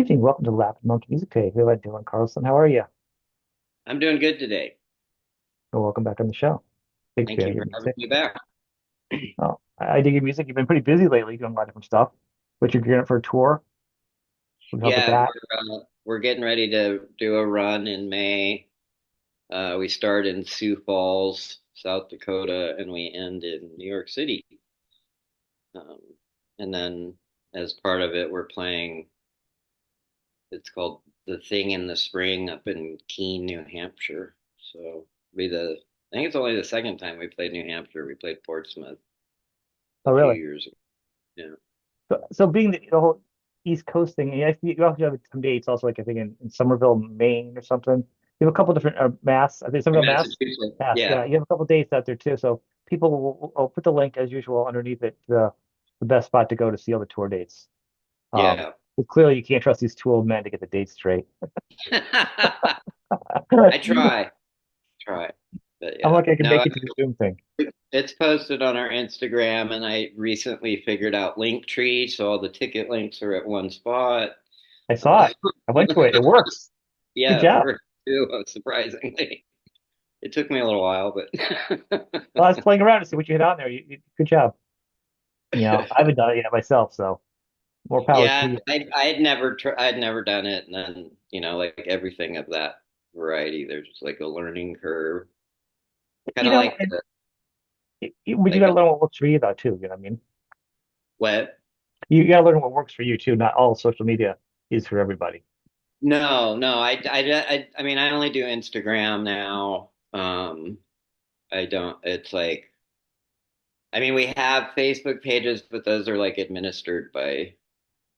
Good evening. Welcome to Laugh Monkey Music Day. We have Dylan Carlson. How are you? I'm doing good today. And welcome back on the show. Big Thank fan you of your for having music. me back. Oh, I dig your music. You've been pretty busy lately doing a lot of different stuff, but you're gearing up for a tour. We can help with Yeah, that. we're getting ready to do a run in May. We start in Sioux Falls, South Dakota, and we end in New York City. Um, and then as part of it, we're playing. It's called The Thing in the Spring up in Keene, New Hampshire. So be the I think it's only the second time we played New Hampshire. We played Portsmouth Oh, a few really? years ago. Yeah. So being the whole East Coast thing, you also have some dates also, like I think in Somerville, Maine or something. You have a couple different Mass. I think In Somerville, Mass. Massachusetts. Mass, Yeah. yeah. You have a couple dates out there too. So people will put the link as usual underneath it, the best spot to go to see all the tour dates. Um, Yeah. but clearly you can't trust these two old men to get the dates straight. I try. But I'm yeah, like, I can no, make it to the Zoom thing. it's posted on our Instagram, and I recently figured out Linktree, so all the ticket links are at one spot. I saw Uh, it. I went to it. It works. Good yeah, it job. worked too, surprisingly. It took me a little while, but Well, I was playing around to see what you hit on there. Good job. I haven't done it yet myself, so more power to yeah, you. I'd never done it, and then like everything of that variety, there's like a learning curve, kind of like And the but you got like to learn what works for you, though, too. You know what I mean? what. You got to learn what works for you, too. Not all social media is for everybody. No, I mean, I only do Instagram now. I don't, it's like, I mean, we have Facebook pages, but those are like administered by,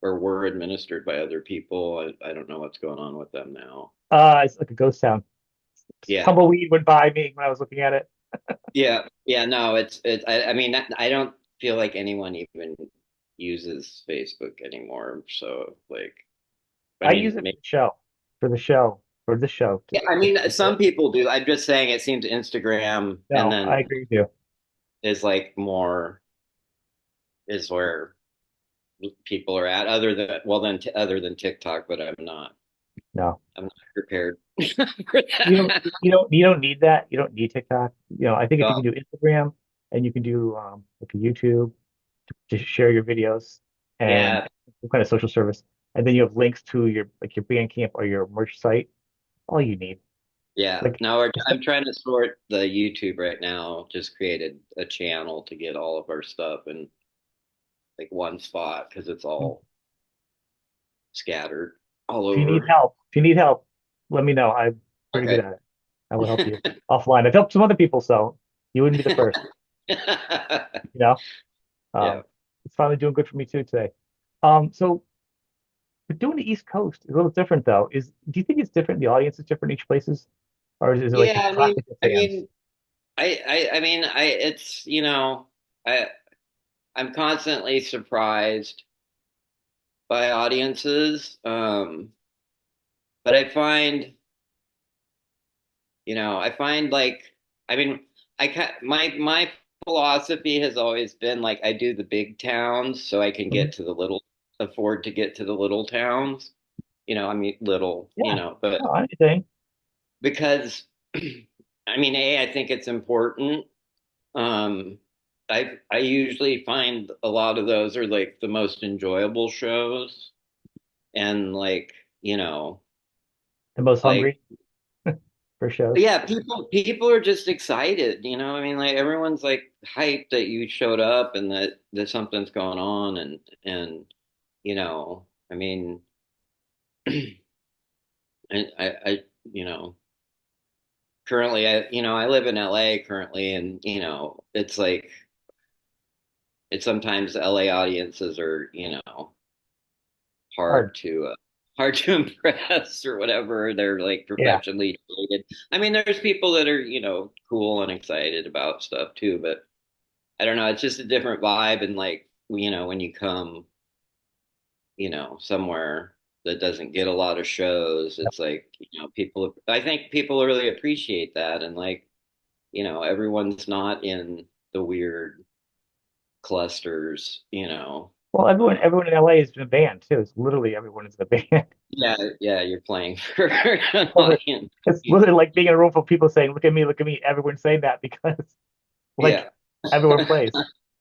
or were administered by other people. I don't know what's going on with them now. It's like a ghost town. Yeah. Tumbleweed went by me when I was looking at it. Yeah. No, I mean, I don't feel like anyone even uses Facebook anymore. So, like, I I use mean, it for the show, for this show. yeah, I mean, some people do. I'm just saying it seems Instagram and No, then I agree with you. is like more is where people are at other than TikTok, but No. I'm not prepared for You don't that. you don't need that. You don't need TikTok. I think if you So, can do Instagram and you can do like a YouTube to share your videos and yeah, some kind of social service, and then you have links to your like your Bandcamp or your merch site, all you need. yeah. Like No, it's not, I'm trying to sort the YouTube right now. Just created a channel to get all of our stuff in like one spot because it's all scattered all over. if you need help, let me know. I'm pretty good Okay. at it. I will help you offline. I've helped some other people, so you wouldn't be the first, you know? Yeah. Um, it's finally doing good for me too today. So but doing the East Coast is a little different though. Do you think it's different? The audience is different in each places? Or is it like Yeah, the pocket of I fans? mean, I mean, it's, I, I'm constantly surprised by audiences. But I find like, I mean, my philosophy has always been like I do the big towns so I can Mhm. afford to get to the little towns. I mean, little, Yeah. but No, anything. because, I mean, I think it's important. Um, I usually find a lot of those are like the most enjoyable shows, and like, The most like hungry for shows. yeah, people are just excited, I mean, like everyone's like hyped that you showed up and that something's going on, and I mean, I currently I live in LA currently, and it's like it's sometimes LA audiences are Hard. hard to impress or whatever. They're like Yeah. professionally treated. I mean, there's people that are cool and excited about stuff too, but I don't know. It's just a different vibe, and like when you come somewhere that doesn't get a lot of shows, it's like people. I think people really appreciate that, and like everyone's not in the weird clusters. Well, Uh, everyone in LA is in a band too. It's literally everyone is in a band. yeah, yeah, you're playing for an Over- audience. It's literally like being in a room full of people saying, "Look at me, look at me." Everyone's saying that because like Yeah. everyone plays.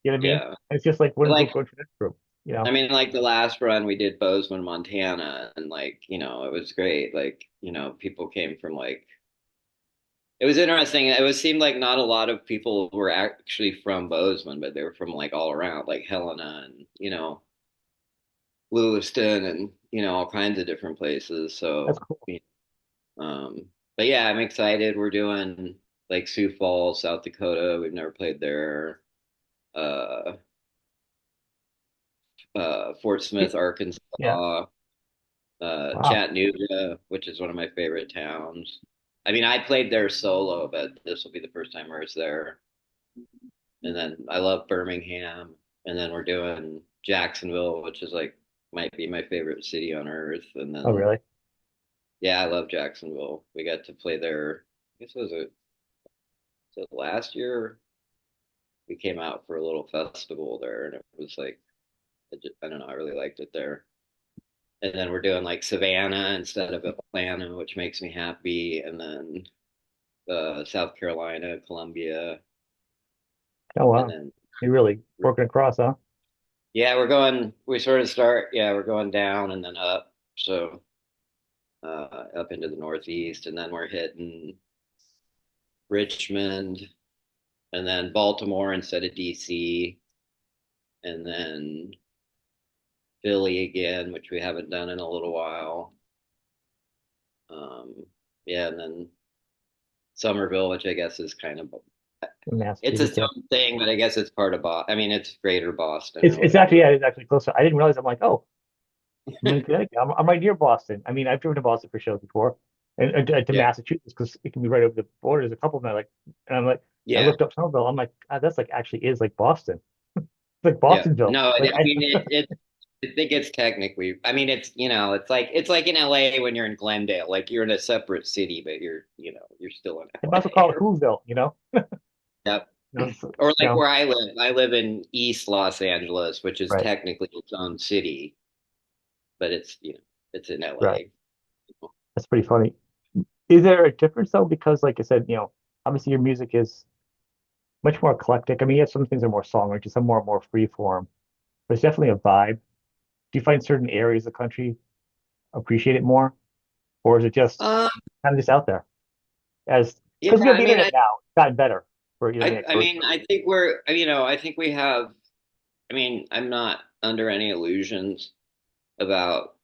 You know what I mean? Yeah. It's just like one Like, group going to the next group. You I know, mean, like the last run we did Bozeman, Montana, and like, it was great. Like, people came from like it was interesting. It was seemed like not a lot of people were actually from Bozeman, but they were from like all around, like Helena and, Lewiston and, all kinds of different places. that's So, cool. but yeah, I'm excited. We're doing like Sioux Falls, South Dakota. We've never played there. Uh, Fort Smith, Yeah. Arkansas, Wow. Chattanooga, which is one of my favorite towns. I mean, I played there solo, but this will be the first time I was there. And then I love Birmingham. And then we're doing Jacksonville, which is like might be my favorite city on earth. And Oh, then really? yeah, I love Jacksonville. We got to play there. I guess was it last year? We came out for a little festival there, and it was like I don't know, I really liked it there. And then we're doing like Savannah instead of Atlanta, which makes me happy. And then South Carolina, Columbia, Oh, and wow. then You're really working across, huh? yeah, we're going. We sort of start. Yeah, we're going down and then up. So up into the Northeast, and then we're hitting Richmond, and then Baltimore instead of DC, and then Philly again, which we haven't done in a little while. Um, yeah, and then Somerville, which I guess is kind of In it's its Massachusetts, yeah. own thing, but I guess it's part of Boston. I mean, it's Greater Boston or It's whatever. actually, yeah, it's actually closer. I didn't realize. I'm like, oh, I'm in Connecticut. I'm right near Boston. I mean, I've driven to Boston for shows before, and to Yeah, Massachusetts because it can be right over the border. There's a couple of them. And I'm like, I yeah, looked up Somerville. I'm like, ah, that's like actually is like Boston. It's like yeah. Bostonville. No, Like I mean I think it's technically. I mean, it's like in LA when you're in Glendale, like you're in a separate city, but you're still in I might as well call it LA. Whoville. Yep. So, Or like where I live. I live in East Los Angeles, which is right, technically its own city, but it's in right. LA. That's pretty funny. Is there a difference though? Because like I said, obviously your music is much more eclectic. I mean, yes, some things are more songwriting, some more free form, but it's definitely a vibe. Do you find certain areas of the country appreciate it more, or is it just Um, kind of just out there? As yeah, because we have I the mean, internet now, it's gotten better for the I, internet I goes mean, for. I think I think we have. I mean, I'm not under any illusions about,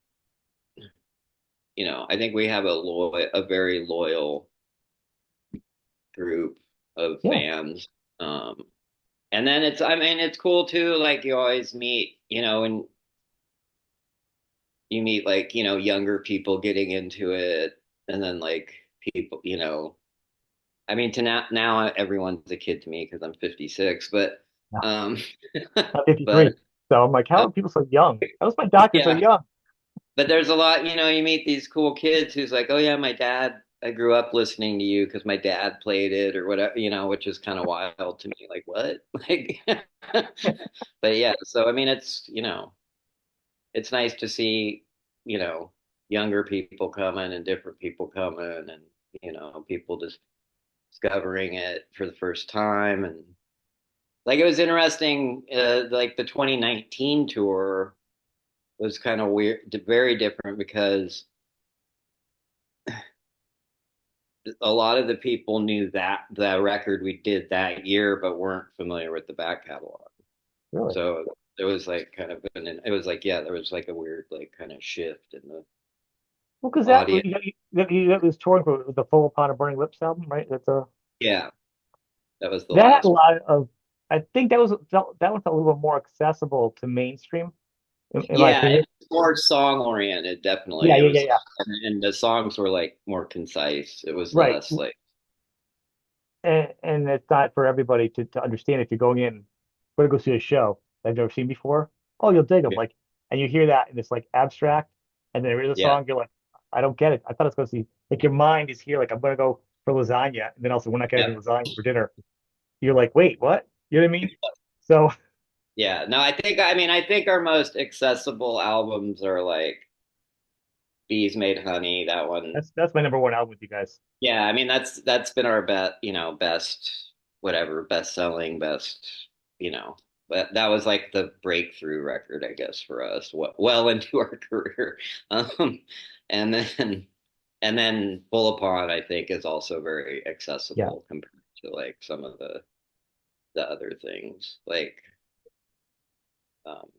I think we have a very loyal group of Yeah, fans. Um, and then I mean, it's cool too. Like you always meet, and you meet like, younger people getting into it, and then like people, I mean, to now everyone's a kid to me because I'm 56, but, yeah. um, I'm but 53, so I'm like, how uh, are people so young? How is my doctor so yeah, young? but there's a lot, you meet these cool kids who's like, oh yeah, my dad, I grew up listening to you because my dad played it or whatever, which is kind of wild to me. Like, what? Like, but yeah, so I mean, it's nice to see, you know, younger people coming and different people coming and, people just discovering it for the first time. And like, it was interesting, like the 2019 tour was kind of weird, very different because a lot of the people knew that the record we did that year, but weren't familiar with the back catalog. Really? So it was like kind of it was like, yeah, there was like a weird, like kind of shift in the Well, because that audience. you got this touring for the Full Upon a Burning Lips album, right? Yeah, that was the That had a last one. lot of. I think that one felt a little bit more accessible to mainstream, in my Yeah, opinion. it's more song oriented, definitely. Yeah, It yeah, yeah, was, yeah. and the songs were like more concise. It was Right. less like, And it's not for everybody to understand if you're going in, going to go see a show that I've never seen before. Oh, you'll dig them. yeah, Like, and you hear that and it's like abstract, and then there is a yeah, song, you're like, I don't get it. I thought I was going to see, like, your mind is here, like, I'm going to go for lasagna, and then also, we're not yeah, getting lasagna for dinner. You're like, wait, what? You know what I mean? So Yeah. No, I think our most accessible albums are like Bees Made Honey, that one. That's my number one album with you guys. Yeah, I mean that's been our best whatever, best selling, best, you know. But that was like the breakthrough record, I guess, for us, well into our career. Um, and then and then Bull Upon, I think, is also very Yeah. accessible compared to like some of the other things. Like um,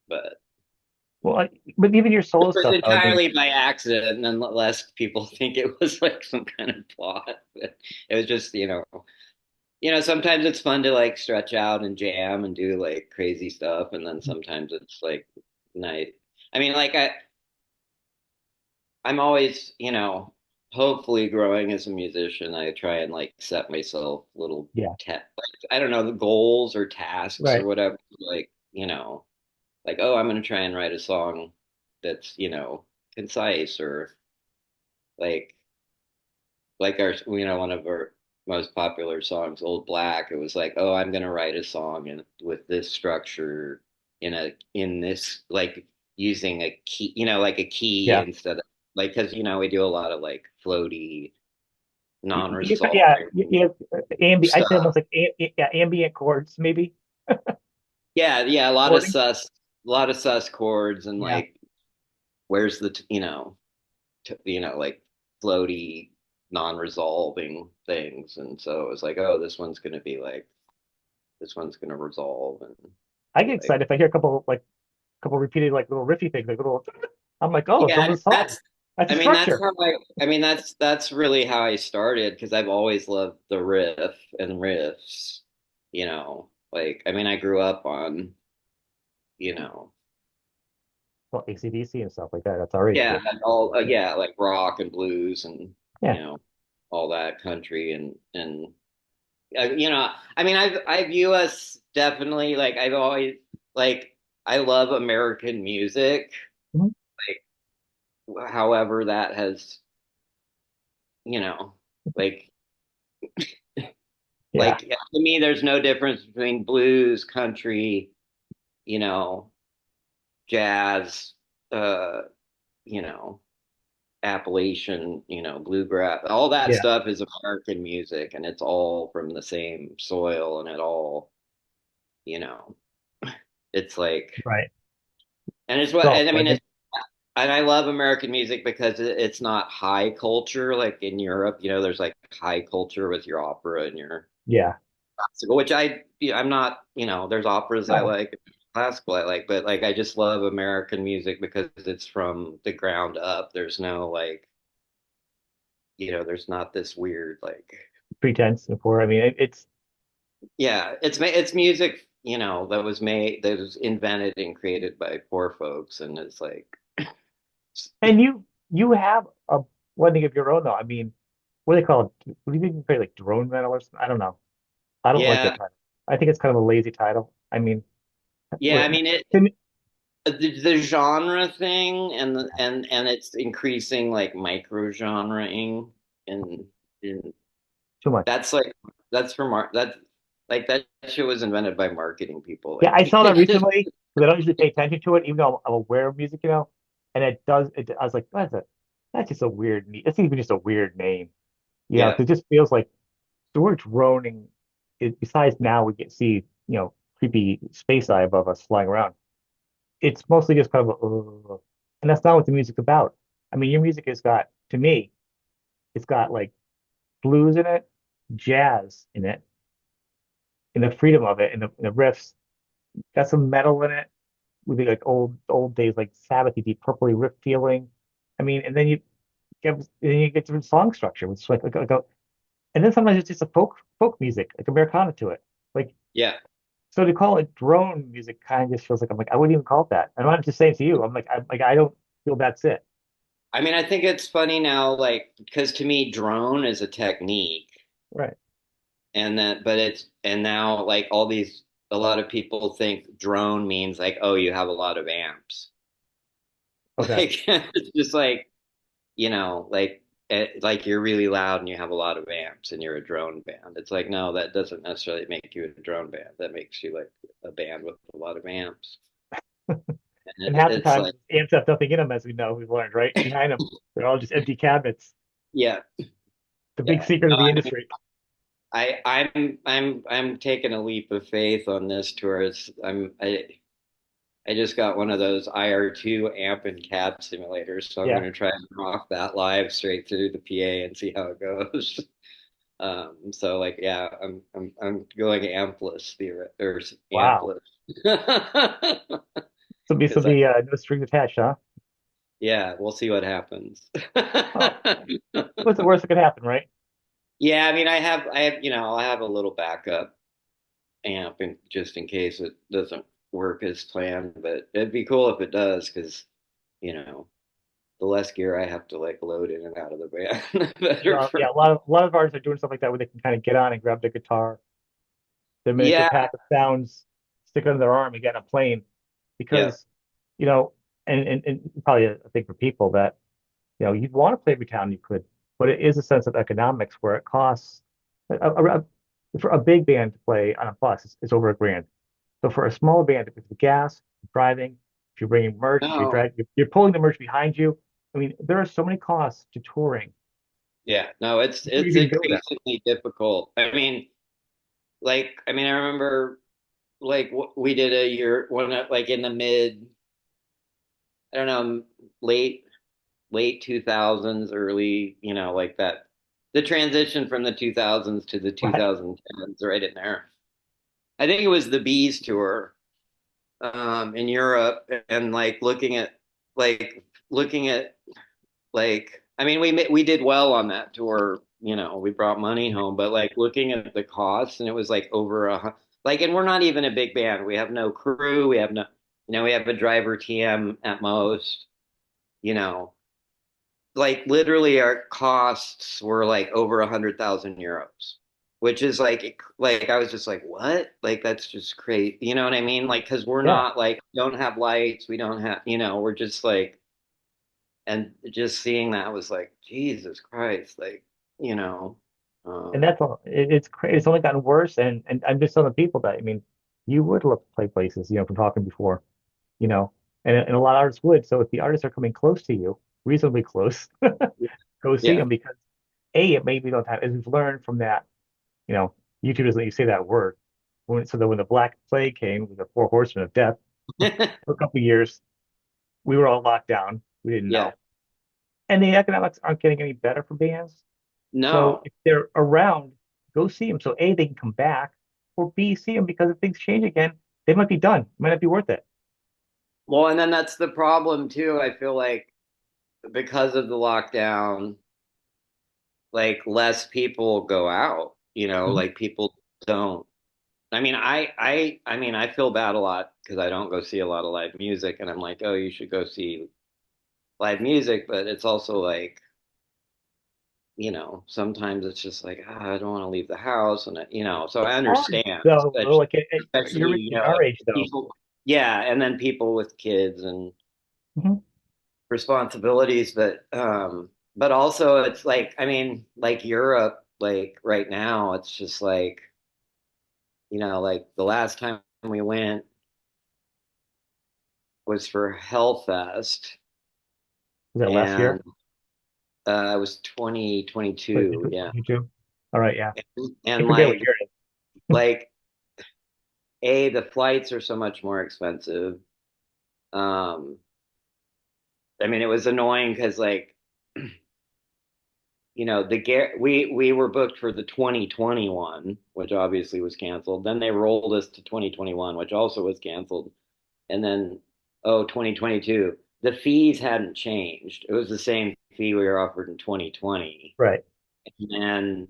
but Well, but even your it solo was stuff, though, I mean, entirely by accident, and less people think it was like some kind of plot. But it was just, sometimes it's fun to like stretch out and jam and do like crazy stuff, and then sometimes it's like night. I mean, like I'm always, hopefully growing as a musician. I try and like set myself little yeah, like I don't know, the goals or tasks or right. whatever. Like, like, oh, I'm gonna try and write a song that's, concise, or like our, one of our most popular songs, Old Black. It was like, oh, I'm gonna write a song with this structure in this, like, using a key, like a key Yeah. instead of, like, because we do a lot of like floaty, Yeah, non-resolving yeah, I'd say stuff. almost like yeah, ambient chords, maybe Yeah, yeah, chording. a lot of sus chords, and Yeah. like, where's the like floaty, non-resolving things, and so it was like, oh, this one's gonna resolve, and I get like, excited if I hear a couple repeated like little riffy things, like little. I'm like, oh, it's yeah, and almost a song. That's a structure. that's really how I started, because I've always loved the riff and riffs, like, I grew up on, you know Well, AC/DC and stuff like that. That's already yeah, cool. all Yeah. yeah, like rock and blues, and Yeah. all that country, and I view us definitely, like, I've always, like, I love American music. Mhm. However, that has, you know, like, Yeah. to me, there's no difference between blues, country, you know, jazz, uh, you know, Appalachian, bluegrass. All that Yeah. stuff is American music, and it's all from the same soil, and you know, it's like, Right. and it's It's what, all and I mean, blended. and I love American music because it's not high culture like in Europe. There's like high culture with your opera and your Yeah. classical, which I'm not. There's operas I No. like, classical I like, but like I just love American music because it's from the ground up. There's no like, there's not this weird like, Pretense before. I mean, it's yeah, it's music, that was invented and created by poor folks, and it's like, and you have a blending of your own though. I mean, what do they call it? What do you think you play like drone metal or something? I don't know. I don't like yeah, that title. I think it's kind of a lazy title. I mean, yeah. what, I mean, to me, the genre thing, and it's increasing, like, micro genreing, and too much. that's like, that's for that shit was invented by marketing people, Yeah, like, I saw that recently because I don't usually pay attention to it, even though I'm aware of music, And it does. I was like, that's just a weird. It's even just a weird name, yeah, 'cause it just feels like the word droning. Besides now we get see creepy space eye above us flying around. It's mostly just kind of and that's not what the music's about. I mean, your music has got to me, it's got like blues in it, jazz in it, and the freedom of it, and the riffs. Got some metal in it with the like old days like Sabbathy deep purpley riff feeling. I mean, and then you get different song structure, which is and then sometimes it's just a folk music, like Americana to it. Like yeah. so to call it drone music kind of just feels like I'm like I wouldn't even call it that. I'm not just saying to you. I don't feel that's it. I think it's funny now, like, because to me, drone is a technique, Right. and now, like, a lot of people think drone means like, oh, you have a lot of amps. Okay. Like, it's just like, like, like you're really loud and you have a lot of amps and you're a drone band. It's like, no, that doesn't necessarily make you a drone band. That makes you like a band with a lot of amps. And And half the it's time, like, amps have nothing in them, as we know, we've learned, right? Behind them, they're all just empty cabinets. yeah, The big yeah. secret No, of the industry. I'm taking a leap of faith on this tour. I just got one of those IR2 amp and cab simulators, so I'm Yeah. going to try and rock that live straight through the PA and see how it goes. So like, yeah, I'm going ampless or Wow. ampless So this will because I be no strings attached, huh? yeah, we'll see what happens. Oh, what's the worst that could happen, right? Yeah, I mean, I have a little backup amp and just in case it doesn't work as planned, but it'd be cool if it does because you know the less gear I have to like load in and out of the band, the better Well, for yeah, a lot of artists are doing stuff like that where they can kind of get on and grab the guitar, their miniature yeah, pack of sounds, stick it under their arm and get on a plane. yeah. Because, you know, and probably a thing for people that, you'd want to play every town you could, but it is a sense of economics where it costs for a big band to play on a bus is over $1,000. So for a small band, with the gas, driving, if you're bringing merch, if No, you're pulling the merch behind you. I mean, there are so many costs to touring yeah, no, before you it's even go there. increasingly difficult. I mean, I remember like we did a year one like in the mid, I don't know, late late 2000s, early, like that. The transition from the 2000s to the Right. 2010s, right in there. I think it was the Bees tour in Europe, and like looking at I mean, we did well on that tour. We brought money home, but like looking at the costs, and it was like over like, and we're not even a big band. We have no crew. We have no, we have a driver TM at most. You know, like literally our costs were like over 100,000 euros, which is like I was just like, what? Like that's just crazy. You know what I mean? Like, because we're Yeah. not like don't have lights, we don't have, we're just like, and just seeing that was like, Jesus Christ, like, you know, And um, that's all. It's only gotten worse. And I'm just telling people that, I mean, you would love to play places, from talking before, you know, and a lot of artists would. So if the artists are coming close to you, reasonably close, go see yeah, them because it maybe don't have, as we've learned from that, you know, YouTube doesn't let you say that word. So that when the Black Plague came, with the four horsemen of death, for a couple of years, we were all locked down. We didn't yeah, know. And the economics aren't getting any better for bands. So no. if they're around, go see them. So A, they can come back, or B, see them because if things change again, they might be done. It might not be worth it. Well, and then that's the problem too. I feel like because of the lockdown, like less people go out, Mhm. like people don't. I mean, I feel bad a lot because I don't go see a lot of live music, and I'm like, oh, you should go see live music, but it's also like, sometimes it's just like, I don't want to leave the house, and so I It's hard understand, though. Like especially, you're reaching our age though. people, yeah, and then people with kids and Mhm. responsibilities, but also it's like, I mean, like Europe, like right now, it's just like, like the last time we went was for Hellfest, Was that last year? and it was Like 2022, yeah. 22? All right, yeah. I And can barely like hear it. like the flights are so much more expensive. Um, I mean, it was annoying because like we were booked for the 2021, which obviously was canceled. Then they rolled us to 2021, which also was canceled. And then 2022. The fees hadn't changed. It was the same fee we were offered in 2020. Right. And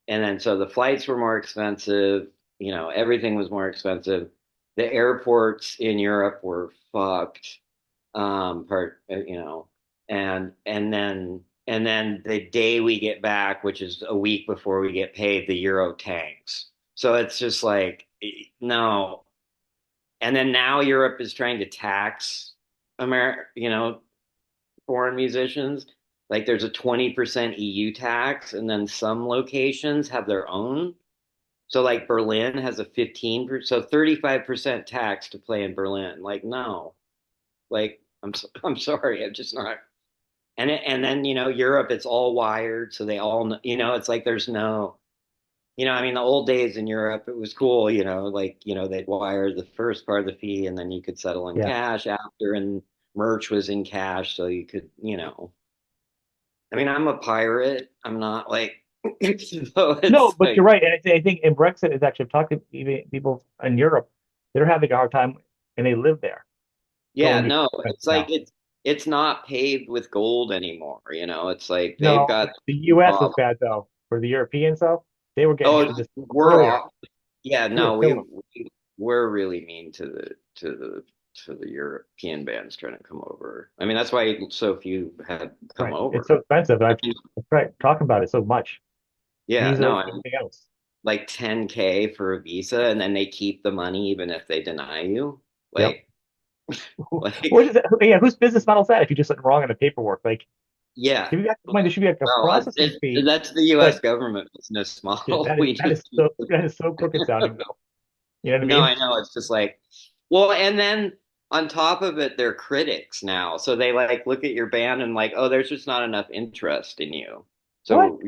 then so the flights were more expensive, everything was more expensive. The airports in Europe were fucked. Part and then the day we get back, which is a week before we get paid, the euro tanks. So it's just like, no. And then now Europe is trying to tax America, foreign musicians. Like there's a 20% EU tax, and then some locations have their own. So like Berlin has a 15%, so 35% tax to play in Berlin. Like no, like I'm sorry, I'm just not. And then Europe, it's all wired, so they all it's like there's no. I mean, the old days in Europe, it was cool, like, they'd wire the first part of the fee and then you could settle in Yeah. cash after, and merch was in cash. So you could, I mean, I'm a pirate. I'm not like, so No, it's but you're like, right. And I think in Brexit is actually I've talked to even people in Europe, they're having a hard time and they live there yeah, going to no, it's like, now. it's not paved with gold anymore. It's like they've No, got the US was problems. bad though. For the Europeans though, they were getting hit Oh, with this we're earlier. off. Yeah, We were no, killing them. we're really mean to the European bands trying to come over. I mean, that's why so few had come Right. It's so over. expensive. I I've mean, tried talking about it so much. yeah, no, Visas, I mean, everything else. like 10K for a visa, and then they keep the money even if they deny you. Yep. Like, like, What is that? Yeah, whose business model is that if you do something wrong in the paperwork? Like, yeah. if you got money, there should be like a Well, processing fee. that's the U.S. But government business dude, model. We that just is so crooked sounding though. You know what I No, mean? I know. It's just like, well, and then on top of it, they're critics now. So they like look at your band and like, oh, there's just not enough interest in you. What? So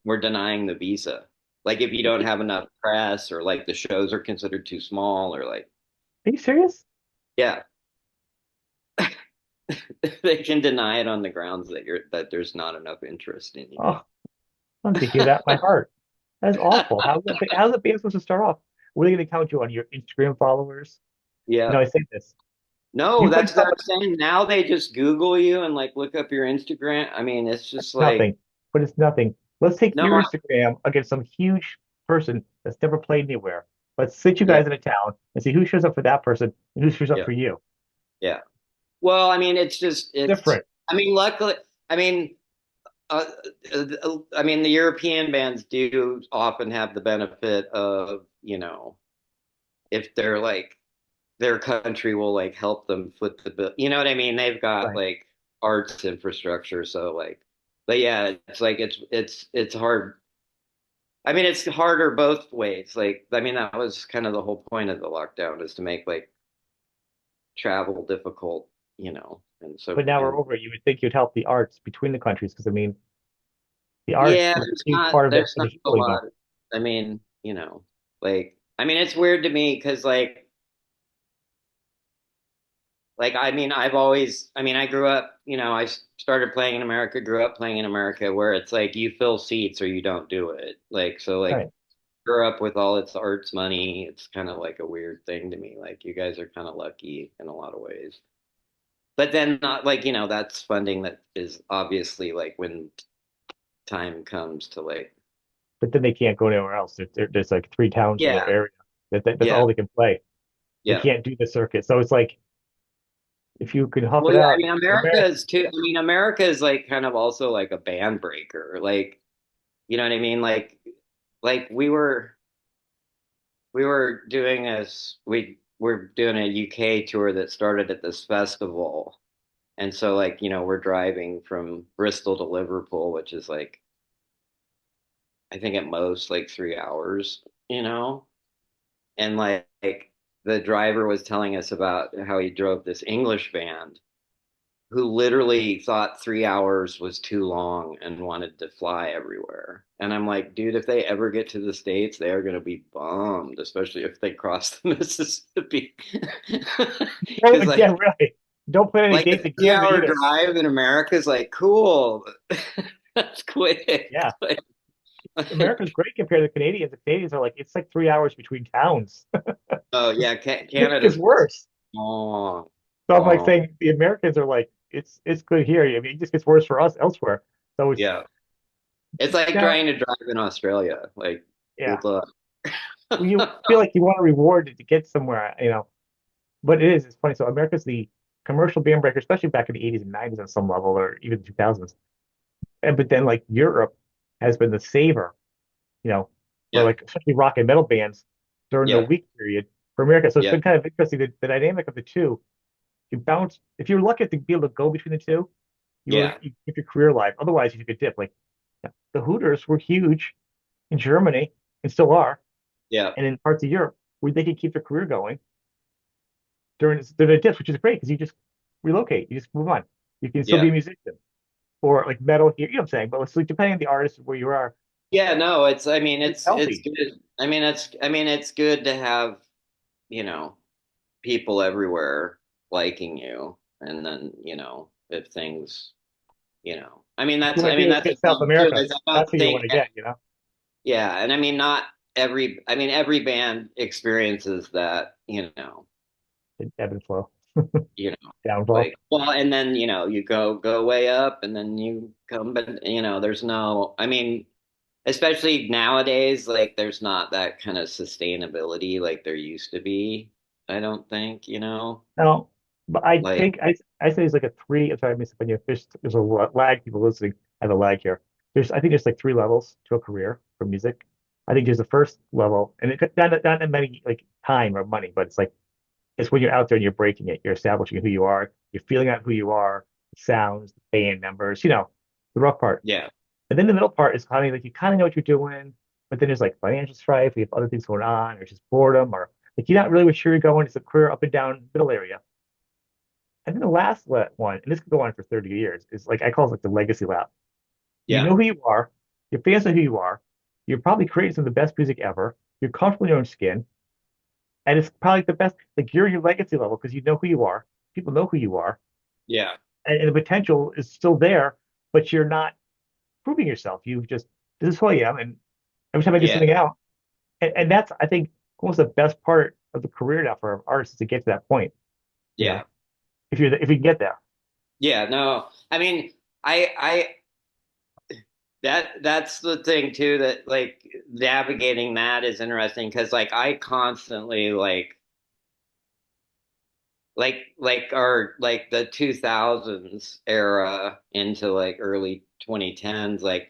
we're denying the visa. Like if you don't have enough press, or like the shows are considered too small, or like, Are you serious? yeah, they can deny it on the grounds that there's not enough interest in you. Oh, I wanted to hear that. My heart. That's awful. How's that band supposed to start off? What are they going to count you on your Instagram followers? Yeah. I say this. No, You put that's what yourself I'm saying. Now they just Google you and like look up your Instagram. I mean, it's just like, nothing, but it's nothing. Let's take no, your Instagram against some huge person that's never played anywhere. Let's sit you yeah, guys in a town and see who shows up for that person and who shows up yeah, for you. yeah. Well, I mean, Different. I mean, luckily, I mean, I mean, the European bands do often have the benefit of, if they're like, their country will like help them foot the bill. You know what I mean? They've got Right. like arts infrastructure. So like, but yeah, it's like, it's hard. I mean, it's harder both ways. Like, I mean, that was kind of the whole point of the lockdown, is to make like travel difficult, and so, But now we're and over it. You would think you'd help the arts between the countries because I mean, the arts yeah, is a huge part of there's the not a healing of lot. I mean, like, I mean, it's weird to me because like, I mean, I mean, I grew up, I started playing in America, grew up playing in America, where it's like you fill seats or you don't do it. Like, so like, right. grew up with all its arts money. It's kind of like a weird thing to me. Like, you guys are kind of lucky in a lot of ways. But then not like, that's funding that is obviously like when time comes to like, But then they can't go anywhere else. There's like three towns in their yeah, area that's yeah, all they can play. They yeah. can't do the circuit. So it's like if you can huff Well, it yeah, I out, mean, America, America is like kind of also like a band breaker. Like, you know what I mean? Like we were doing this, we were doing a UK tour that started at this festival. And so like, we're driving from Bristol to Liverpool, which is like, I think at most like 3 hours, and like the driver was telling us about how he drove this English band who literally thought 3 hours was too long and wanted to fly everywhere. And I'm like, dude, if they ever get to the States, they are going to be bummed, especially if they cross the Mississippi. oh Because yeah, really, don't plan any like a dates in three Canada hour either. drive in America is like, cool. That's quick. Yeah, America's great compared to the Canadians. The Canadians are like it's like 3 hours between towns. Oh yeah, It gets Canada's worse. long, So I'm like long. saying the Americans are like it's good here. I mean, it just gets worse for us elsewhere. So it's Yeah. It's like now, trying to drive in Australia. Like, yeah. good luck. When you feel like you want a reward to get somewhere, but it is. It's funny. So America's the commercial band breaker, especially back in the 80s and 90s on some level, or even the 2000s. And but then like Europe has been the saver, for Yeah, like especially rock and metal bands during the yeah, weak period for America. So it's yeah, been kind of interesting the dynamic of the two. You bounce if you're lucky to be able to go between the two. Yeah. You keep your career alive. Otherwise, you take a dip. Like the Hooters were huge in Germany and still are, Yeah. and in parts of Europe where they can keep their career going during the dips, which is great because you just relocate, you just move on. You can still be Yeah. a musician or like metal here, you know what I'm saying? But it's like depending on the artist where you are, Yeah, no, I mean it's it's healthy. good. I mean it's good to have, you know, people everywhere liking you. And then, if things, You want to do that's the get South thing too, America. is I That's don't who you want think to get, you know, yeah, and I mean not every band experiences that, ebb and flow, you know, downfall. like, well, and then, you go way up and then you come, but there's no, I mean, especially nowadays, like there's not that kind of sustainability like there used to be. I don't think, No, but I like, think I say it's like a three. I'm sorry, I missed you. There's a lag. People listening, I have a lag here. I think there's like three levels to a career for music. I think there's the first level, and not in many like time or money, but it's when you're out there and you're breaking it. You're establishing who you are. You're feeling out who you are, the sounds, the band members, the rough part. yeah, And then the middle part is kind of like you kind of know what you're doing, but then there's like financial strife, you have other things going on, or just boredom, or like you're not really sure you're going. It's a career up and down middle area. And then the last one, and this could go on for 30 years, is like I call it like the legacy lap. You yeah, know who you are, your fans know who you are, you're probably creating some of the best music ever, you're comfortable in your own skin, and it's probably the best, like you're your legacy level because you know who you are, people know who you are, yeah, and the potential is still there, but you're not proving yourself. You've just, this is who I am, and every time I do yeah, something out, and that's, I think, almost the best part of the career now for artists is to get to that point, you yeah, know, if you can get there. yeah. No, I mean, I that's the thing too, that like navigating that is interesting because like I constantly our like the 2000s era into like early 2010s, like,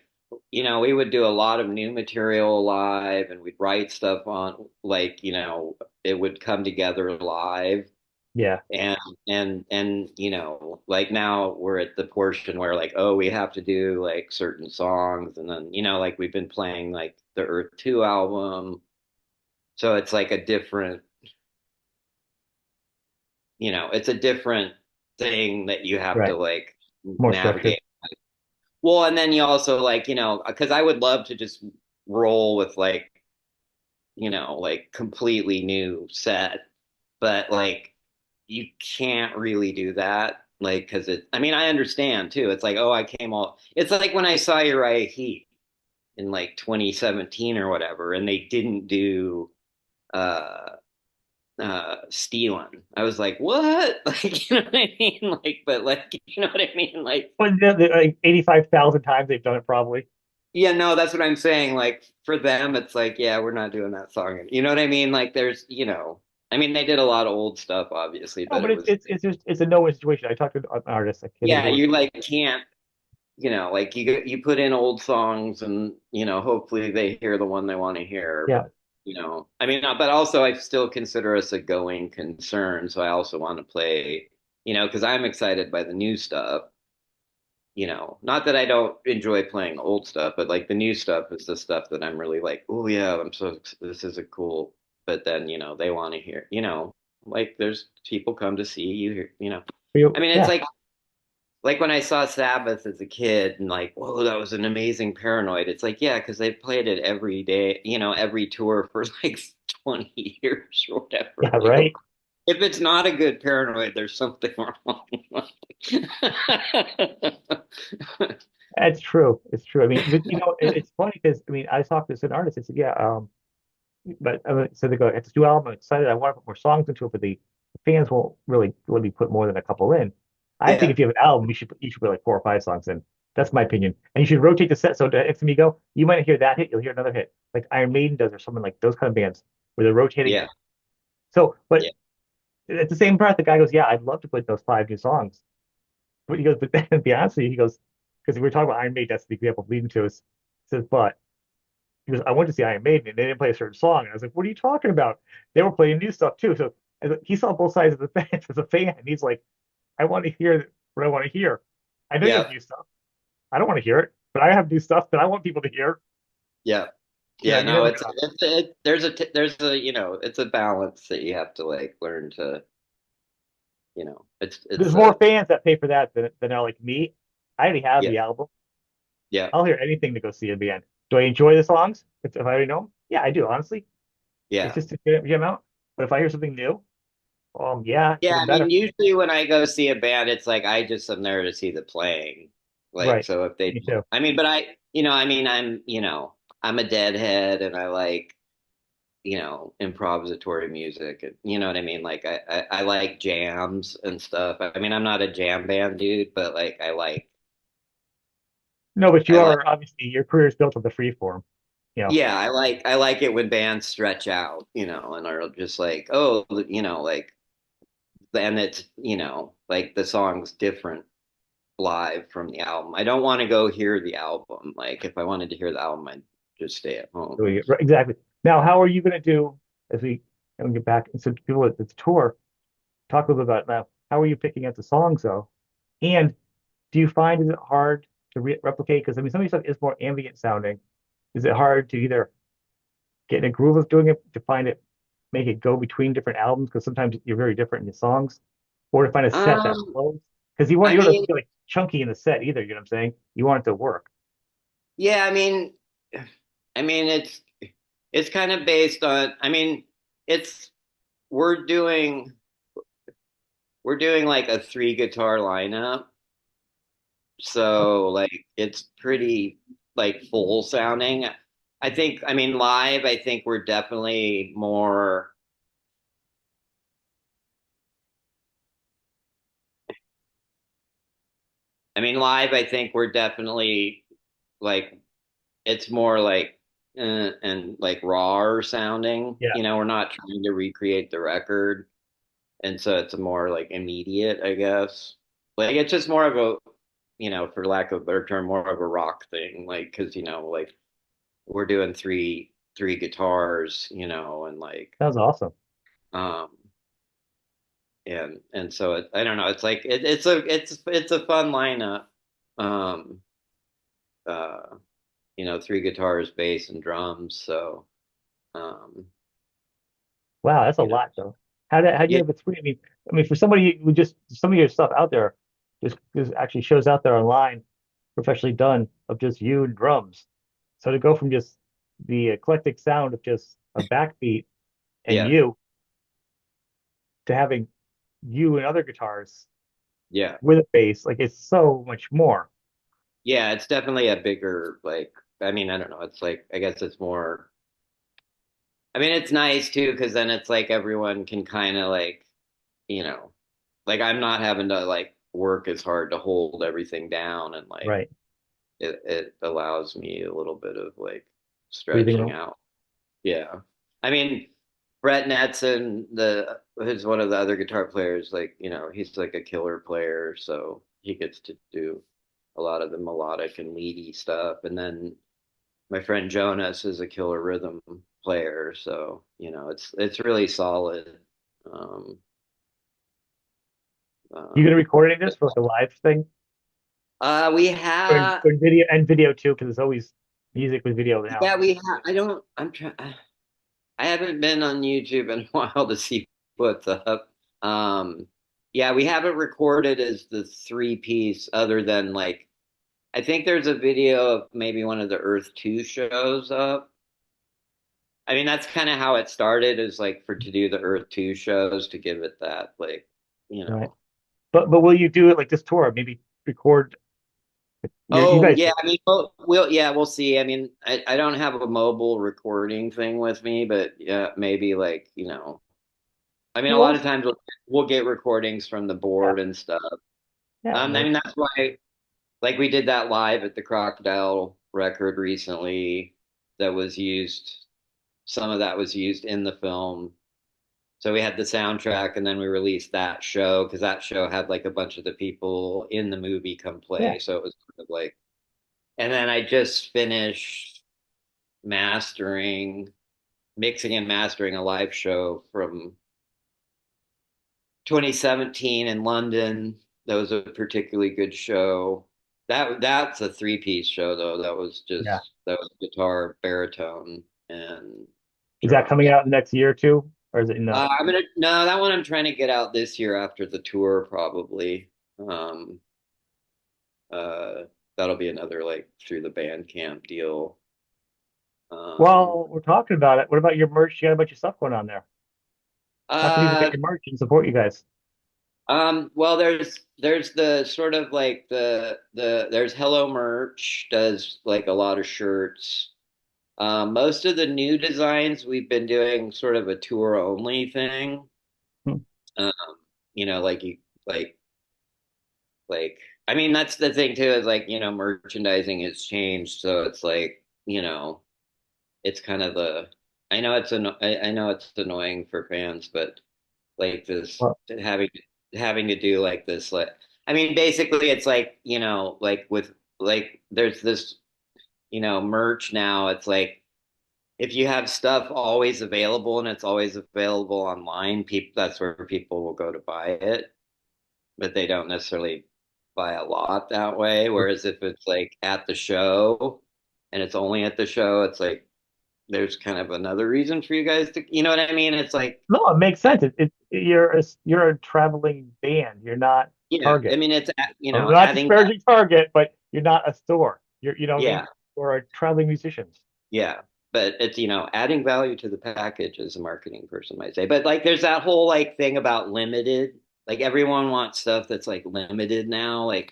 we would do a lot of new material live and we'd write stuff on, like, it would come together live. Yeah, and like now we're at the portion where like, oh, we have to do like certain songs, and then, like we've been playing like the Earth 2 album, so it's like a different, it's a different thing that you have to right. like More structured. navigate. Well, and then you also like, because I would love to just roll with like, like completely new set, but like you can't really do that. Like, because I mean, I understand too. It's like, oh, it's like when I saw Uriah Heep in like 2017 or whatever, and they didn't do uh Stealing. I was like, what? Like, you know what I mean? Like, but like, you know what I mean? Like, But like 85,000 times they've done it probably. yeah, no, that's what I'm saying. Like, for them, it's like, yeah, we're not doing that song. You know what I mean? Like, there's, I mean, they did a lot of old stuff, obviously, No, but but it was, it's just it's a no-win situation. I talked to an artist, a kid who yeah, was you like can't, like you put in old songs and, hopefully they hear the one they want to hear. yeah. But, I mean, but also I still consider us a going concern. So I also want to play, because I'm excited by the new stuff. Not that I don't enjoy playing old stuff, but like the new stuff is the stuff that I'm really like, oh yeah, this is a cool. But then, they want to hear, like there's people come to see you, I mean, it's Yeah, like when I saw Sabbath as a kid and like, whoa, that was an amazing Paranoid. It's like, yeah, because they played it every day, every tour for like 20 years or whatever. yeah, Like, right. if it's not a good Paranoid, there's something wrong. That's true. It's true. I mean, but, it's funny because I mean, I talked to an artist. I said, yeah, but so they go, it's a new album. I'm excited. I want to put more songs into it, but the fans won't really let me put more than a couple in. I think Yeah, if you have an album, you should put like 4 or 5 songs in. That's my opinion. And you should rotate the set. So next time you go, you might hear that hit, you'll hear another hit, like Iron Maiden does, or someone like those kind of bands where they're rotating yeah, it. So, yeah, but at the same breath, the guy goes, yeah, I'd love to put those 5 new songs. But he goes, but then to be honest with you, he goes, because we were talking about Iron Maiden, that's the example leading to us. He says, but he goes, I went to see Iron Maiden and they didn't play a certain song. And I was like, what are you talking about? They were playing new stuff too. So he saw both sides of the fence as a fan. And he's like, I want to hear what I want to hear. I know you have Yeah, new stuff. I don't want to hear it, but I have new stuff that I want people to hear. yeah, Yeah, yeah. you're No, never gonna. there's a it's a balance that you have to like learn to There's it's more a fans that pay for that than are like me. I already have yeah, the album. yeah, I'll hear anything to go see a band. Do I enjoy the songs? If I already know them? Yeah, I do. Honestly, it's yeah. just a jam out. But if I hear something new, yeah, Yeah, even I mean, better. usually when I go see a band, it's like I just am there to see the playing. Like, Right. so if they, Me too. I mean, but I mean, I'm a deadhead and I like, improvisatory music. You know what I mean? Like, I like jams and stuff. I mean, I'm not a jam band dude, but like, No, but you I like, are obviously your career is built on the free form. You know, yeah, I like it when bands stretch out, and are just like, oh, like, and it's, like the song's different live from the album. I don't want to go hear the album. Like if I wanted to hear the album, I'd just stay at home. right, exactly. Now, how are you going to do as we get back? And so people at the tour talk a little bit about now. How are you picking out the songs though? And do you find is it hard to replicate? Because I mean, some of your stuff is more ambient sounding. Is it hard to either get in a groove of doing it, to find it, make it go between different albums? Because sometimes you're very different in the songs, or to find a set that Um, flows. Because I you don't have mean, to be like chunky in the set either. You know what I'm saying? You want it to work. yeah, I mean it's kind of based on. I mean, it's we're doing we're doing like a three guitar lineup, so like it's pretty like full sounding. I think. I mean, live. I think we're definitely more. I mean, live. I think we're definitely like it's more like and like raw sounding. Yeah, We're not trying to recreate the record, and so it's more like immediate, I guess. Like it's just more of a, for lack of a better term, more of a rock thing. Like because like we're doing three guitars, and like sounds awesome. um and so I don't know. It's like it's a fun lineup. Um uh three guitars, bass, and drums. So um Wow, that's a you know. lot though. How do you Yeah, have it three? I mean, for somebody who just some of your stuff out there, just actually shows out there online, professionally done of just you and drums. So to go from just the eclectic sound of just a backbeat and yeah, you to having you and other guitars yeah, with a bass, like it's so much more. yeah. It's definitely a bigger like. I mean, I don't know. It's like I guess it's more. I mean, it's nice too because then it's like everyone can kind of like, you know, like I'm not having to like work as hard to hold everything down, and like Right. it allows me a little bit of like Breathing stretching room. out. Yeah. I mean, Brett Netson, who's one of the other guitar players, like, he's like a killer player, so he gets to do a lot of the melodic and leady stuff. And then my friend Jonas is a killer rhythm player, so, it's really solid. Um, You gonna um, record any of this for like a live thing? we Or have, video too, because there's always music with video now. yeah, we have, I don't, I'm trying. I haven't been on YouTube in a while to see what's up. Um, yeah, we haven't recorded as the three piece other than like I think there's a video of maybe one of the Earth 2 shows up. I mean, that's kind of how it started is like for to do the Earth 2 shows to give it that like, you Right. know. But will you do it like this tour? Maybe record you Oh, guys yeah, do I mean, we'll see. I mean, I don't have a mobile recording thing with me, but yeah, maybe like, I mean, it. a lot Well, of times we'll get recordings from the yeah, board and stuff. yeah, it I mean, works. that's why, like, we did that live at the Crocodile record recently that was used, some of that was used in the film. So we had the soundtrack and then we released that show because that show had like a bunch of the people in the movie come Yeah. play. So it was kind of like, and then I just finished mastering, mixing and mastering a live show from 2017 in London. That was a particularly good show. That's a three-piece show though. Yeah. That was guitar, baritone, and Is that coming drums. out in the next year or two? Or is it in the I'm gonna no, that one I'm trying to get out this year after the tour probably. Um, uh, that'll be another like through the Bandcamp deal. Um, well, we're talking about it. What about your merch? You got a bunch of stuff going on there. How can people get uh, your merch and support you guys? well, there's the sort of like there's Hello Merch does like a lot of shirts. Most of the new designs we've been doing sort of a tour only thing. Hmm. Um, like like I mean that's the thing too is like merchandising has changed, so it's like it's kind of the I know it's annoying for fans, but like this Well, having to do like this like I mean basically it's like like with like there's this merch now. It's like if you have stuff always available and it's always available online, people that's where people will go to buy it, but they don't necessarily buy a lot that way. Whereas if it's like at the show and it's only at the show, it's like there's kind of another reason for you guys to, you know what I mean? It's like, no, it makes sense. You're a traveling band. You're not yeah, I Target. mean, it's, I'm not adding that. disparaging Target, but you're not a store. You know what I mean? Yeah, Or a traveling musicians. yeah. But it's, adding value to the package as a marketing person might say. But like, there's that whole like thing about limited. Like everyone wants stuff that's like limited now. Like,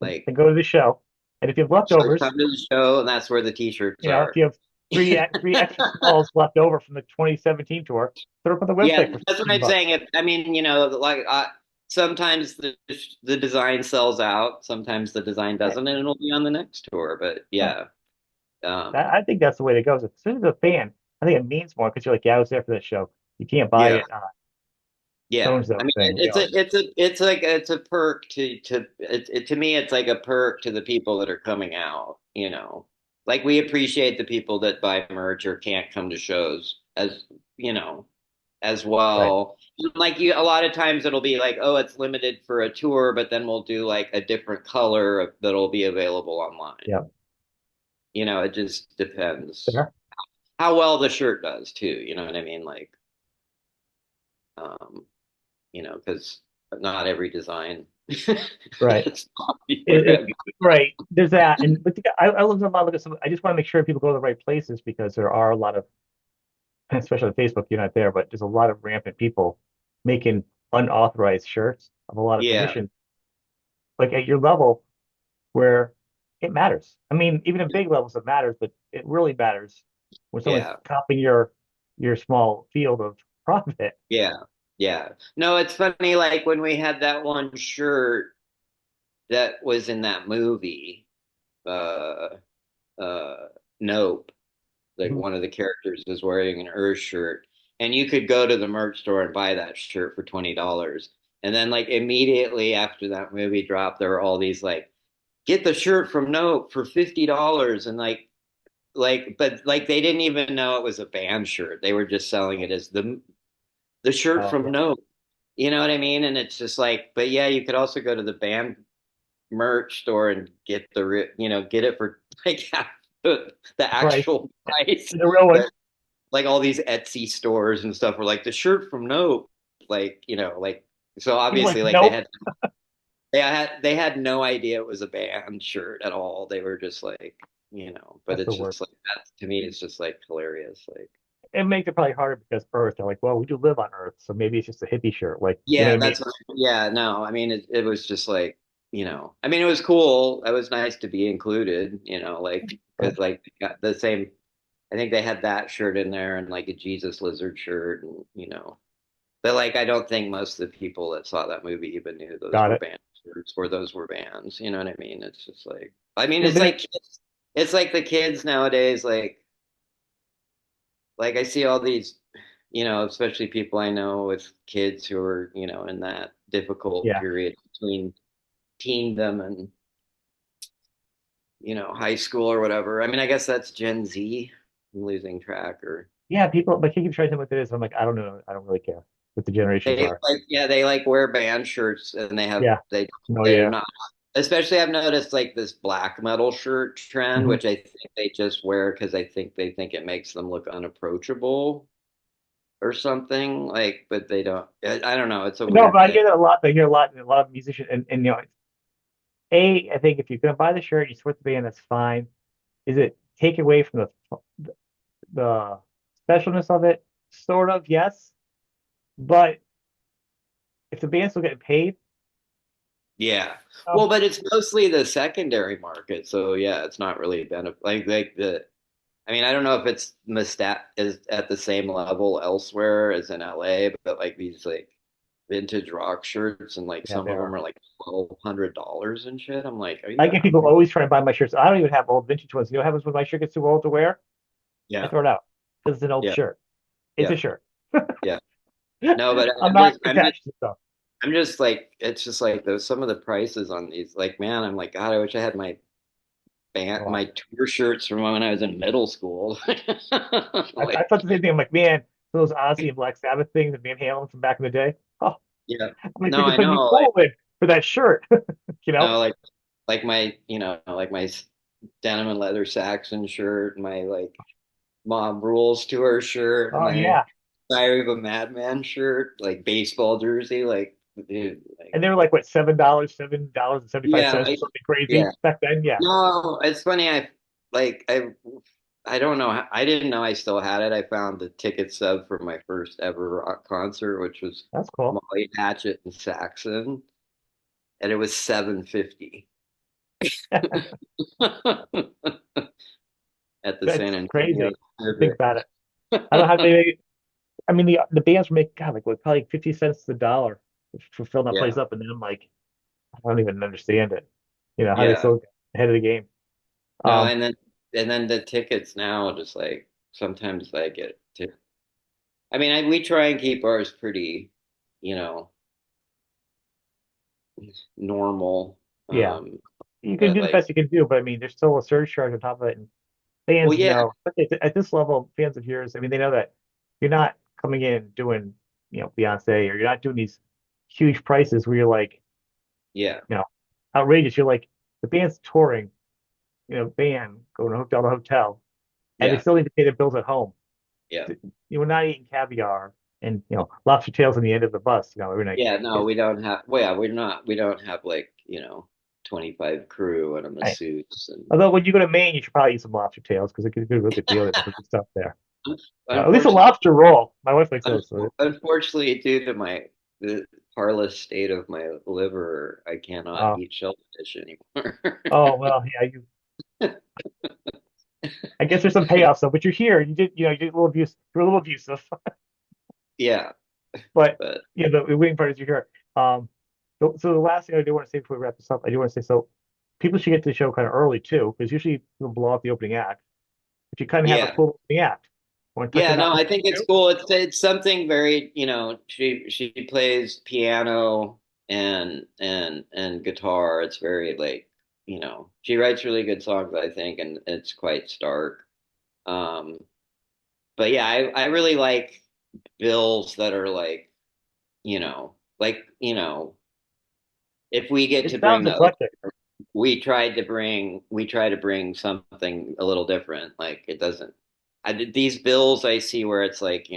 like Then go to the show. And if you have so leftovers, come to the show and that's where the t-shirts if are. you have three extra smalls left over from the 2017 tour, throw up on the Yeah, website for that's what 15 I'm bucks. saying. I mean, like sometimes the design sells out, sometimes the design Yeah, doesn't, and it'll be on the next tour. But no, yeah, I think that's the way to go. As soon as a fan, I think it means more because you're like, yeah, I was there for this show. You can't buy yeah, it on so yeah. and I so mean, thing. it's a perk to me. It's like a perk to the people that are coming out. Like we appreciate the people that buy merch or can't come to shows you know as Right. well. Like a lot of times it'll be like, oh, it's limited for a tour, but then we'll do like a different color that'll be available online. Yeah. It just depends Fair. how well the shirt does too. You know what I mean? Like, um, because not every design Right. is It, popular. right. There's that. And but I look at a lot of some. I just want to make sure people go to the right places because there are a lot of, especially on Facebook, you're not there, but there's a lot of rampant people making unauthorized shirts of a lot of Yeah, permission, like at your level where it matters. I mean, even in big levels, it matters, but it really matters when someone's yeah, copying your small field of profit. yeah, yeah. No, it's funny. Like when we had that one shirt that was in that movie, uh, uh, Nope. Like Mhm. one of the characters is wearing an Earth shirt, and you could go to the merch store and buy that shirt for $20. And then like immediately after that movie dropped, there were all these like get the shirt from Nope for $50, and but like they didn't even know it was a band shirt. They were just selling it as the shirt Oh from yeah, Nope. You know what I mean? And it's just like, but yeah, you could also go to the band merch store and get it for like half the price, actual price. the real one. But like all these Etsy stores and stuff were like the shirt from Nope, like so People are like, obviously like nope, they had no idea it was a band shirt at all. They were just like, but that's the it's worst. just like that to me it's just like hilarious. Like It makes it probably harder because Earth. They're like, well, we do live on Earth, so maybe it's just a hippie shirt. Like, you know what yeah, I mean? yeah, no, I mean it was just like, I mean it was cool. It was nice to be included, like But because like they got the same I think they had that shirt in there and like a Jesus lizard shirt and but like I don't think most of the people that saw that movie even knew those got were it. band shirts or those were bands. You know what I mean? It's just like I mean Yeah, it's but like it's like the kids nowadays like I see all these especially people I know with kids who are in that difficult yeah, period between teendom and high school or whatever. I mean I guess that's Gen Z. I'm losing track or yeah. People, my kid keeps trying to tell me what it is. I'm like, I don't know. I don't really care. what the generations They are. like, yeah, they like wear band shirts and Yeah. Oh they're yeah. not, especially I've noticed like this black metal shirt trend, Hmm. which I think they just wear because they think it makes them look unapproachable or something. Like, but they don't. I don't know. It's a No, but weird I thing. hear that a lot. I hear a lot of musicians, and I think if you're gonna buy the shirt, you support the band, that's fine. Is it take away from the specialness of it? Sort of, yes. But if the band's still getting paid, Yeah. um, Well, but it's mostly the secondary market, so yeah, it's not really benefit like the. I mean, I don't know if it's Mustat is at the same level elsewhere as in LA, but like these like vintage rock shirts and like yeah, some they of them are. are like $1,200 and shit. I'm like, are I you get out of people your? always trying to buy my shirts. I don't even have old vintage ones. You know what happens when my shirt gets too old to wear? I Yeah, throw it out because it's an old yeah, shirt. It's yeah, a shirt. yeah. No, but I'm not I'm just attached to stuff. I'm just like it's just like those some of the prices on these. Like, man, I'm like, God, I wish I had Oh, my tour shirts from when I was in middle school. I Like, thought the same thing. I'm like, man, those Ozzy and Black Sabbath things and Van Halen from back in the day. Oh, yeah. I'm like, No, they could I put me know. Like, cool in for that shirt, you know? no, like my, like my denim and leather Saxon shirt, my like Mob Rules tour shirt, Oh my yeah. Diary of a Madman shirt, like baseball jersey, like dude, like And they were like what, $7 and 75 yeah, cents or like something yeah. crazy back then. Yeah, No, it's funny. Like I don't know. I didn't know I still had it. I found the ticket stub for my first ever rock concert, which was that's cool. Molly Hatchet and Saxon, and it was 750 at the San That's Antonio crazy to think Civic. about it. I don't know how they make. I mean, the bands were making God, like what, probably 50 cents to the dollar for filling that place Yeah, up, and then I'm like, I don't even understand it. How they yeah. still get ahead of the game. No, Um, and then the tickets now just like sometimes I get to. I mean, we try and keep ours pretty, you know, normal. yeah, you can But do the like, best you can do, but I mean, there's still a surge charge on top of it, and well, fans yeah, know, especially at this level, fans of yours. I mean, they know that you're not coming in doing, Beyonce, or you're not doing these huge prices where you're like, yeah, you know, outrageous. You're like the band's touring, band going hotel to hotel, and they yeah, still need to pay their bills at home. yeah. We're not eating caviar and lobster tails on the end of the bus, every night. Yeah, no, It's, we don't have. Well, yeah, we don't have like 25 crew and a right. masseuse and Although when you go to Maine, you should probably eat some lobster tails because it's a real good deal. They make some good stuff there. At least a unfortunately, lobster roll. My wife likes those. So, unfortunately, due to the parlous state of my liver, I cannot uh, eat shellfish anymore. oh well, yeah. I guess there's some payoffs though. But you're here. You did a little abuse. You're a little abusive, Yeah, but but yeah, the winning part is you're here. So the last thing I do want to say before we wrap this up, I do want to say so people should get to the show kind of early too, because usually you'll blow out the opening act, but you kind of have a yeah. cool opening act. Want to touch Yeah, on that no, one I think it's too? cool. It's something very, she plays piano and guitar. It's very like, she writes really good songs, I think, and it's quite stark. Um, but yeah, I really like bills that are like, if we get It to bring sounds the open, eclectic. we try to bring something a little different. Like it doesn't. These bills I see where it's like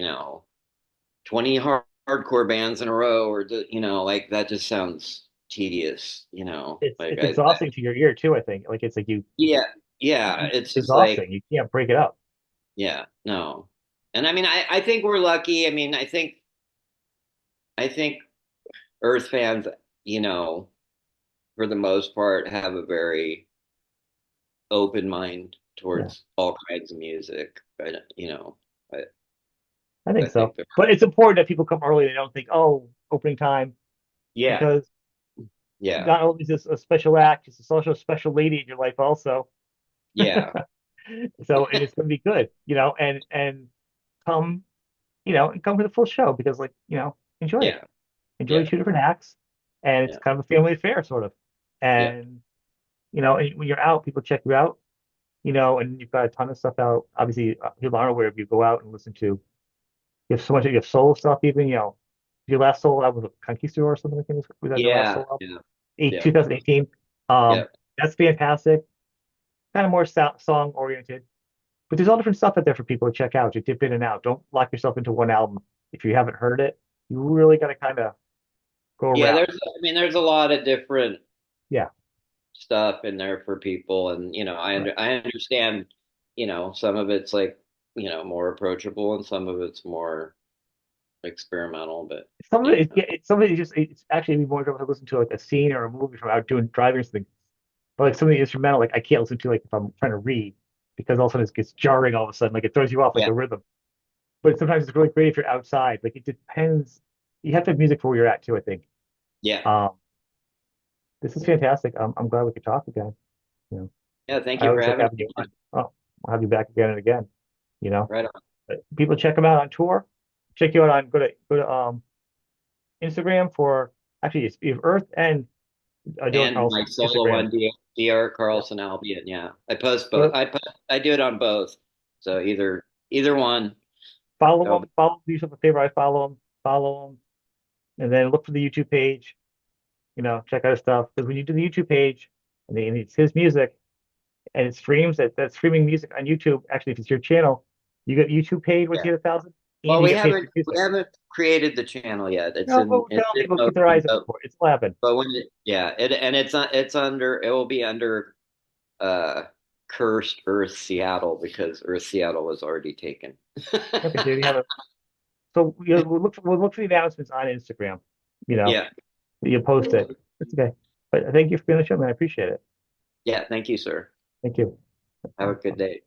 20 hardcore bands in a row or like that just sounds tedious, It's like it's exhausting to your ear too, I think. Like it's like yeah, yeah, it's it's just like exhausting. You can't break it up. yeah, no. And I mean I think we're lucky. I mean I think Earth fans, you know, for the most part have a very open mind Yeah, towards all kinds of music. But I, I I think so. think they're But it's important that people come early. They don't think, oh, opening time, yeah, because yeah, not only is this a special act, it's also a special lady in your life also. yeah, So, and it's going to be good, and come, and come to the full show because, like, enjoy it. yeah, Enjoy yeah, two different acts, and it's yeah, kind of a family affair, sort of. yeah, And and when you're out, people check you out, and you've got a ton of stuff out. Obviously, people aren't aware of you. Go out and listen to. You have so much. You have soul stuff, even. Your last solo album was Conquistador or something, I think was that the last Yeah, solo album? yeah, Eight, yeah, 2018. yeah, That's fantastic. Kind of more song oriented, but there's all different stuff out there for people to check out. To dip in and out. Don't lock yourself into one album if you haven't heard it. You really got to kind of go yeah. around. I mean, there's a lot of different Yeah, stuff in there for people, and right. I understand. Some of it's like more approachable, and some of it's more experimental. But Some of yeah, it, yeah, some of it is just it's actually more enjoyable to listen to like a scene or a movie from out doing driving or something. But like some of the instrumental, like I can't listen to like if I'm trying to read because all of a sudden it gets jarring all of a sudden, like it throws you off like yeah, the rhythm. But sometimes it's really great if you're outside. Like it depends. You have to have music for where you're at too, I think. yeah, Um, this is fantastic. I'm glad we could talk again. You know, yeah. Thank I you for always like having having me. you on. Oh, I'll have you back again and again. You know, Right on. but people check them out on tour. Check you out on go to Instagram for actually it's you have Earth and Dylan And Carlson my solo Instagram. one, DR Yep. Carlson Albion. Yeah, I post Go both. to, I do it on both. So either one. follow That'll be, him. Follow do yourself a favor. I follow him. Follow him, and then look for the YouTube page. Check out his stuff because when you do the YouTube page and it's his music and it streams that streaming music on YouTube. Actually, if it's your channel, you get YouTube paid once yeah. you hit 1,000, and Well, you get paid for your we music. haven't created the channel yet. No, but we're It's telling in people to keep their motion. eyes out for it. It's laughing. But yeah, it will be under uh cursed Earth Seattle because Earth Seattle was already taken. Okay, so you have a so we'll look for the announcements on Instagram. You know, Yeah. you post it. It's okay. But thank you for being on the show, man. I appreciate it. Yeah. Thank you, sir. Thank you. Have a good day.